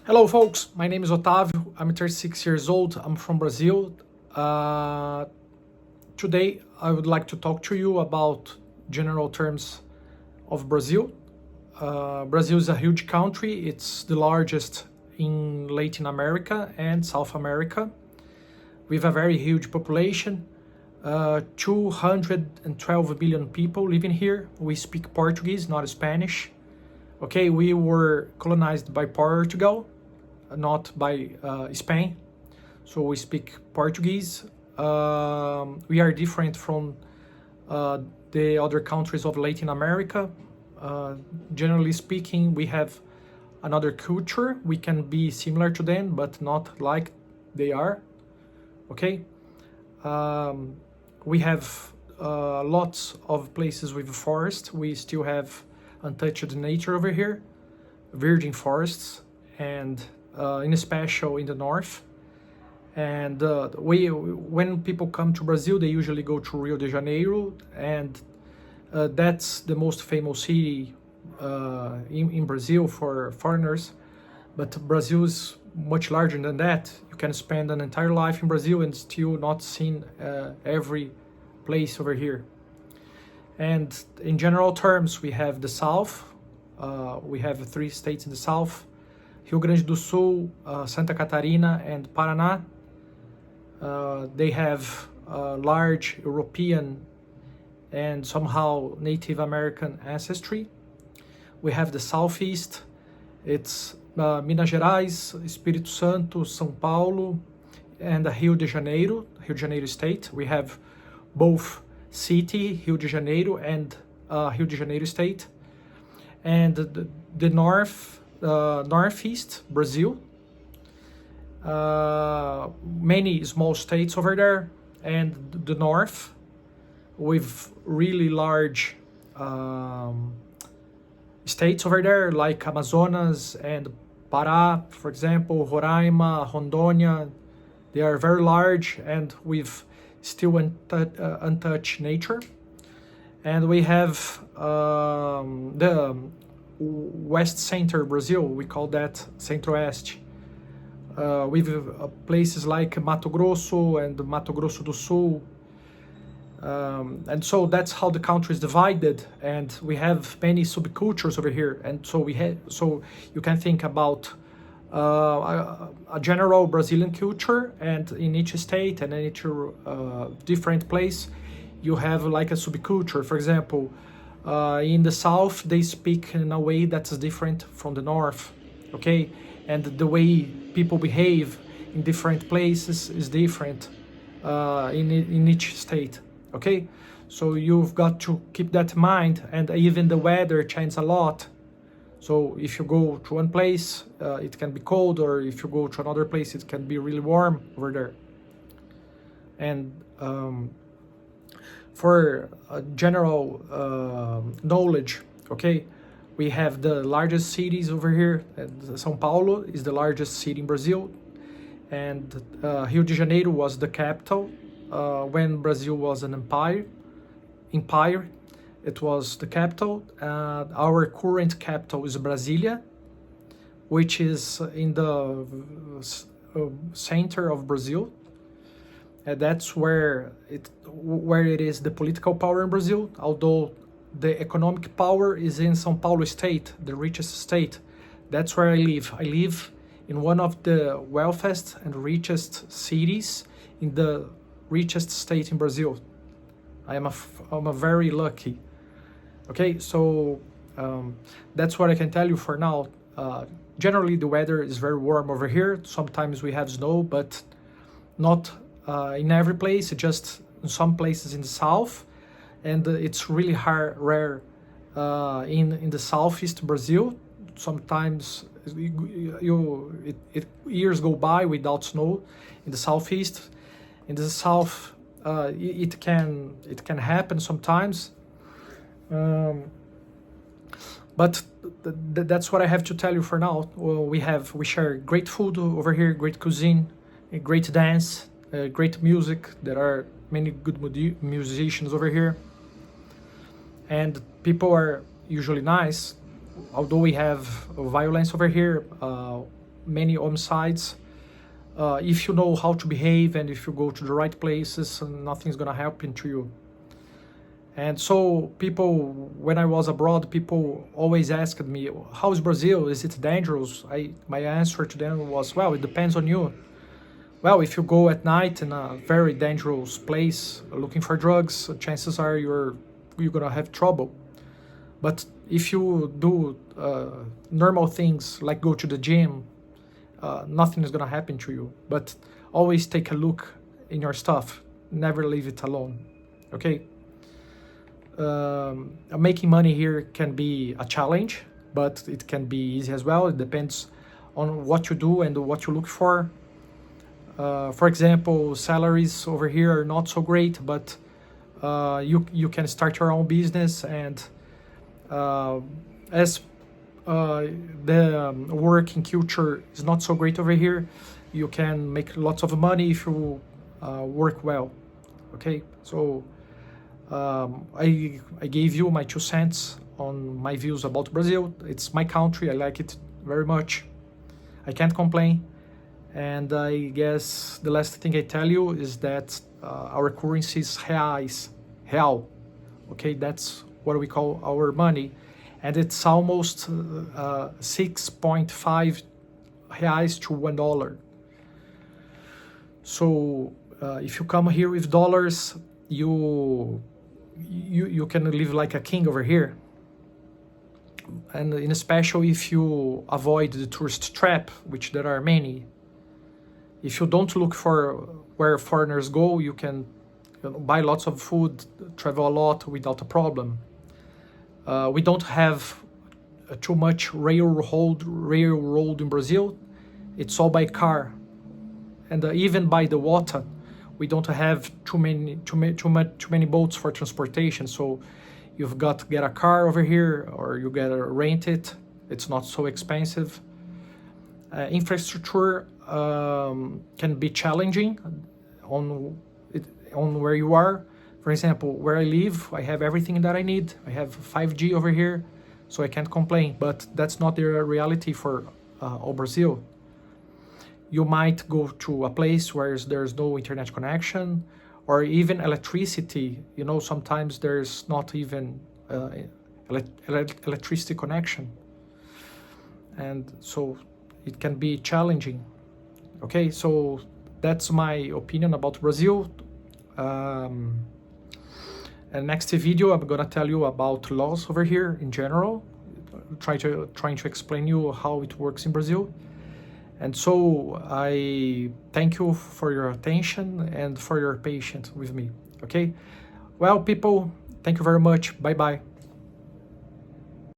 Hello, folks. My name is Otávio. I'm 36 years old. I'm from Brazil. Uh, Today, I would like to talk to you about general terms of Brazil. Brazil is a huge country. It's the largest in Latin America and South America. We have a very huge population. 212 million people living here. We speak Portuguese, not Spanish. Okay, we were colonized by Portugal, not by Spain. So we speak Portuguese. We are different from the other countries of Latin America. Generally speaking, we have another culture. We can be similar to them, but not like they are. Okay. We have lots of places with forest. We still have untouched nature over here, virgin forests, and in special in the north. And when people come to Brazil, they usually go to Rio de Janeiro, and that's the most famous city in Brazil for foreigners. But Brazil is much larger than that. You can spend an entire life in Brazil and still not seen every place over here. And in general terms, we have the South. We have 3 states in the South: Rio Grande do Sul, Santa Catarina, and Paraná. They have large European and somehow Native American ancestry. We have the Southeast. It's Minas Gerais, Espírito Santo, São Paulo, and Rio de Janeiro state. We have both city, Rio de Janeiro, and Rio de Janeiro state. And the northeast, Brazil. Many small states over there, and the north with really large states over there, like Amazonas and Pará, for example, Roraima, Rondônia. They are very large and with still untouched nature. And we have the west center Brazil, we call that Centro-Oeste, with places like Mato Grosso and Mato Grosso do Sul. And so that's how the country is divided, and we have many subcultures over here. And so so you can think about a general Brazilian culture, and in each state and in each different place, you have like a subculture. For example, in the South, they speak in a way that's different from the North. Okay, and the way people behave in different places is different in each state. Okay, so you've got to keep that in mind, and even the weather changes a lot. So if you go to one place, it can be cold, or if you go to another place, it can be really warm over there. And for general knowledge, okay, we have the largest cities over here. São Paulo is the largest city in Brazil, and Rio de Janeiro was the capital. When Brazil was an empire, it was the capital. Our current capital is Brasilia, which is in the center of Brazil. That's where it is the political power in Brazil, although the economic power is in São Paulo state, the richest state. That's where I live. I live in one of the wealthiest and richest cities in the richest state in Brazil. I'm a very lucky. Okay, so that's what I can tell you for now. Generally, the weather is very warm over here. Sometimes we have snow, but not in every place, just in some places in the south. And it's really rare in the southeast Brazil. Sometimes years go by without snow in the southeast. In the south, it can happen sometimes, but that's what I have to tell you for now. Well, we share great food over here, great cuisine, great dance, great music. There are many good musicians over here, and people are usually nice. Although we have violence over here, many homicides. If you know how to behave and if you go to the right places, nothing's gonna happen to you. And so people, when I was abroad, people always asked me, how is Brazil? Is it dangerous? My answer to them was, well, it depends on you. Well, if you go at night in a very dangerous place looking for drugs, chances are you're gonna have trouble. But if you do normal things like go to the gym, nothing is gonna happen to you. But always take a look in your stuff. Never leave it alone. Okay? Making money here can be a challenge, but it can be easy as well. It depends on what you do and what you look for. For example, salaries over here are not so great, but you can start your own business, and as the working culture is not so great over here, you can make lots of money if you work well. Okay, so I gave you my 2 cents on my views about Brazil. It's my country. I like it very much. I can't complain. And I guess the last thing I tell you is that our currency is real. Okay, that's what we call our money. And it's almost 6.5 reais to $1. So if you come here with dollars, you can live like a king over here. And in special if you avoid the tourist trap, which there are many. If you don't look for where foreigners go, you can buy lots of food, travel a lot without a problem. We don't have too much railroad in Brazil. It's all by car, and even by the water, we don't have too many boats for transportation. So you've got to get a car over here, or you gotta rent it. It's not so expensive. Infrastructure can be challenging on where you are. For example, where I live, I have everything that I need. I have 5G over here, so I can't complain. But that's not the reality for all Brazil. You might go to a place where there's no internet connection, or even electricity. You know, sometimes there's not even electricity connection, and so it can be challenging. Okay, so that's my opinion about Brazil. And next video, I'm gonna tell you about laws over here in general, trying to explain you how it works in Brazil. And so I thank you for your attention and for your patience with me. Okay, well, people, thank you very much. Bye bye.